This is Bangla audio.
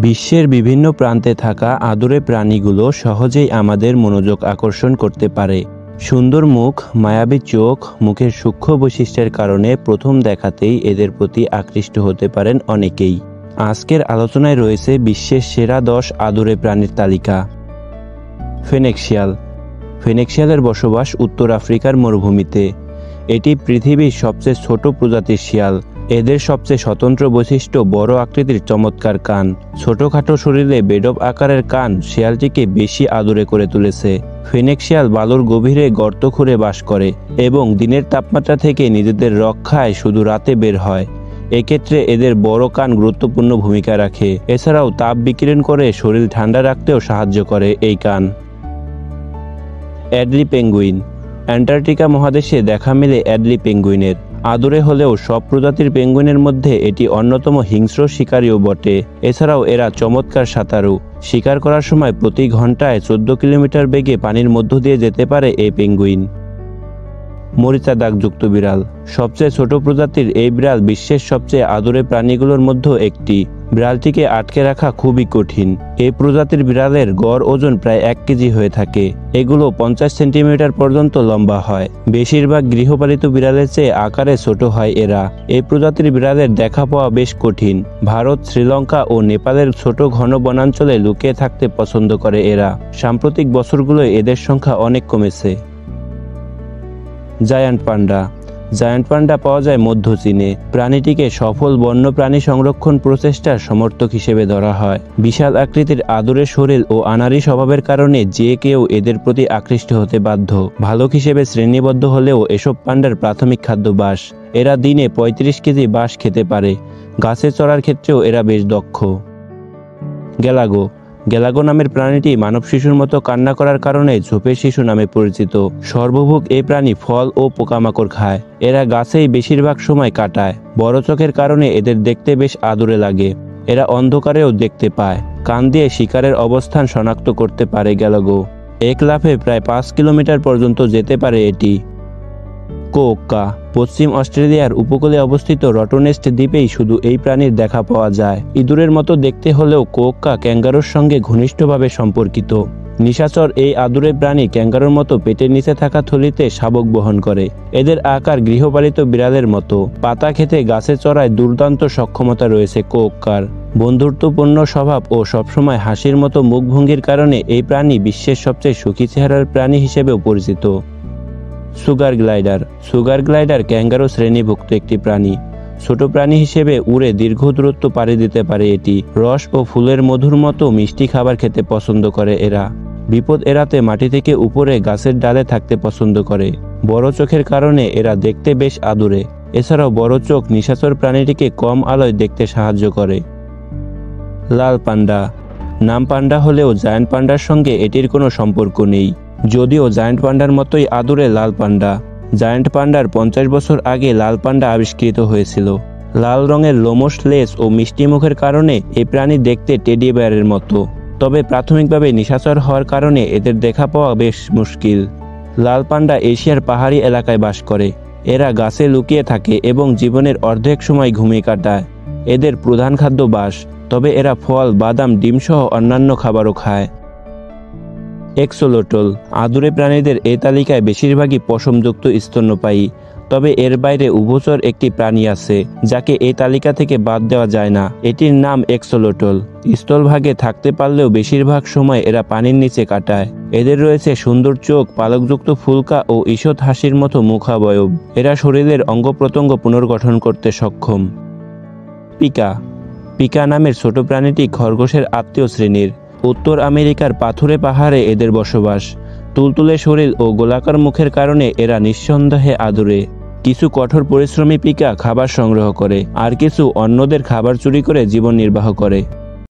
বিশ্বের বিভিন্ন প্রান্তে থাকা আদুরে প্রাণীগুলো সহজেই আমাদের মনোযোগ আকর্ষণ করতে পারে। সুন্দর মুখ, মায়াবী চোখ, মুখের সূক্ষ্ম বৈশিষ্ট্যের কারণে প্রথম দেখাতেই এদের প্রতি আকৃষ্ট হতে পারেন অনেকেই। আজকের আলোচনায় রয়েছে বিশ্বের সেরা 10 আদুরে প্রাণীর তালিকা। ফেনেক শিয়াল। ফেনেক শিয়ালের বসবাস উত্তর আফ্রিকার মরুভূমিতে। এটি পৃথিবীর সবচেয়ে ছোট প্রজাতির শিয়াল। এদের সবচেয়ে স্বতন্ত্র বৈশিষ্ট্য বড় আকৃতির চমৎকার কান। ছোটখাটো শরীরে বেঢপ আকারের কান শিয়ালটিকে বেশি আদুরে করে তুলেছে। ফেনেক শিয়াল বালুর গভীরে গর্ত খুঁড়ে বাস করে এবং দিনের তাপমাত্রা থেকে নিজেদের রক্ষায় শুধু রাতে বের হয়। এক্ষেত্রে এদের বড় কান গুরুত্বপূর্ণ ভূমিকা রাখে। এছাড়াও তাপ বিকিরণ করে শরীর ঠান্ডা রাখতেও সাহায্য করে এই কান। অ্যাডলি পেঙ্গুইন। অ্যান্টার্কটিকা মহাদেশে দেখা মেলে অ্যাডলি পেঙ্গুইনের। আদুরে হলেও সব প্রজাতির পেঙ্গুইনের মধ্যে এটি অন্যতম হিংস্র শিকারীও বটে। এছাড়াও এরা চমৎকার সাঁতারু। শিকার করার সময় প্রতি ঘন্টায় 14 কিলোমিটার বেগে পানির মধ্য দিয়ে যেতে পারে এই পেঙ্গুইন। মরিচা দাগযুক্ত বিড়াল। সবচেয়ে ছোট প্রজাতির এই বিড়াল বিশ্বের সবচেয়ে আদুরে প্রাণীগুলোর মধ্যে একটি। বিড়ালটিকে আটকে রাখা খুবই কঠিন। এই প্রজাতির বিড়ালের গড় ওজন প্রায় 1 কেজি হয়ে থাকে। এগুলো 50 সেন্টিমিটার পর্যন্ত লম্বা হয়। বেশিরভাগ গৃহপালিত বিড়ালের চেয়ে আকারে ছোট হয় এরা। এই প্রজাতির বিড়ালের দেখা পাওয়া বেশ কঠিন। ভারত, শ্রীলঙ্কা ও নেপালের ছোট ঘন বনাঞ্চলে লুকিয়ে থাকতে পছন্দ করে এরা। সাম্প্রতিক বছরগুলোয় এদের সংখ্যা অনেক কমেছে। জায়ান্ট পান্ডা। জায়ান্ট পান্ডা পাওয়া যায় মধ্য চীনে। প্রাণীটিকে সফল বন্যপ্রাণী সংরক্ষণ প্রচেষ্টার সমর্থক হিসেবে ধরা হয়। বিশাল আকৃতির আদুরে শরীর ও আনাড়ি স্বভাবের কারণে যে কেউ এদের প্রতি আকৃষ্ট হতে বাধ্য। ভালুক হিসেবে শ্রেণীবদ্ধ হলেও এসব পান্ডার প্রাথমিক খাদ্য বাঁশ। এরা দিনে 35 কেজি বাঁশ খেতে পারে। গাছে চড়ার ক্ষেত্রেও এরা বেশ দক্ষ। গেলাগো। গেলাগো নামের প্রাণীটি মানব শিশুর মতো কান্না করার কারণে ঝোপের শিশু নামে পরিচিত। সর্বভুক এই প্রাণী ফল ও পোকামাকড় খায়। এরা গাছেই বেশিরভাগ সময় কাটায়। বড় চোখের কারণে এদের দেখতে বেশ আদুরে লাগে। এরা অন্ধকারেও দেখতে পায়। কান দিয়ে শিকারের অবস্থান শনাক্ত করতে পারে গেলাগো। এক লাফে প্রায় 5 কিলোমিটার পর্যন্ত যেতে পারে এটি। কোক্কা। পশ্চিম অস্ট্রেলিয়ার উপকূলে অবস্থিত রটনেস্ট দ্বীপেই শুধু এই প্রাণীর দেখা পাওয়া যায়। ইঁদুরের মতো দেখতে হলেও কোক্কা ক্যাঙ্গারুর সঙ্গে ঘনিষ্ঠভাবে সম্পর্কিত। নিশাচর এই আদুরে প্রাণী ক্যাঙ্গারুর মতো পেটের নিচে থাকা থলিতে শাবক বহন করে। এদের আকার গৃহপালিত বিড়ালের মতো। পাতা খেতে গাছে চড়ায় দুর্দান্ত সক্ষমতা রয়েছে কোক্কার। বন্ধুত্বপূর্ণ স্বভাব ও সবসময় হাসির মতো মুখভঙ্গির কারণে এই প্রাণী বিশ্বের সবচেয়ে সুখী চেহারার প্রাণী হিসেবেও পরিচিত। Sugar glider. Sugar glider kangaroo শ্রেণীভুক্ত একটি প্রাণী। ছোট প্রাণী হিসেবে উড়ে দীর্ঘ দূরত্ব পাড়ি দিতে পারে এটি। রস ও ফুলের মধুর মতো মিষ্টি খাবার খেতে পছন্দ করে এরা। বিপদ এড়াতে মাটি থেকে উপরে গাছের ডালে থাকতে পছন্দ করে। বড় চোখের কারণে এরা দেখতে বেশ আদুরে। এছাড়াও বড় চোখ নিশাচর প্রাণীটিকে কম আলোয় দেখতে সাহায্য করে। লাল পান্ডা। নাম পান্ডা হলেও জায়ান্ট পান্ডার সঙ্গে এটির কোনো সম্পর্ক নেই। যদিও জায়ান্ট পান্ডার মতোই আদুরে লাল পান্ডা। জায়ান্ট পান্ডার 50 বছর আগে লাল পান্ডা আবিষ্কৃত হয়েছিল। লাল রঙের লোমশ লেজ ও মিষ্টি মুখের কারণে এই প্রাণী দেখতে টেডি বেয়ারের মতো। তবে প্রাথমিকভাবে নিশাচর হওয়ার কারণে এদের দেখা পাওয়া বেশ মুশকিল। লাল পান্ডা এশিয়ার পাহাড়ি এলাকায় বাস করে। এরা গাছে লুকিয়ে থাকে এবং জীবনের অর্ধেক সময় ঘুমিয়ে কাটায়। এদের প্রধান খাদ্য বাঁশ, তবে এরা ফল, বাদাম, ডিম সহ অন্যান্য খাবারও খায়। এক্সোলোটল। আদুরে প্রাণীদের এই তালিকায় বেশিরভাগই পশমযুক্ত স্তন্যপায়ী। তবে এর বাইরে উভচর একটি প্রাণী আছে যাকে এই তালিকা থেকে বাদ দেওয়া যায় না। এটির নাম এক্সোলোটল। স্থলভাগে থাকতে পারলেও বেশিরভাগ সময় এরা পানির নিচে কাটায়। এদের রয়েছে সুন্দর চোখ, পালকযুক্ত ফুলকা ও ঈষৎ হাসির মতো মুখাবয়ব। এরা শরীরের অঙ্গপ্রত্যঙ্গ পুনর্গঠন করতে সক্ষম। পিকা। পিকা নামের ছোট প্রাণীটি খরগোশের আত্মীয় শ্রেণীর। উত্তর আমেরিকার পাথুরে পাহাড়ে এদের বসবাস। তুলতুলে শরীর ও গোলাকার মুখের কারণে এরা নিঃসন্দেহে আদুরে। কিছু কঠোর পরিশ্রমী পিকা খাবার সংগ্রহ করে, আর কিছু অন্যদের খাবার চুরি করে জীবন নির্বাহ করে।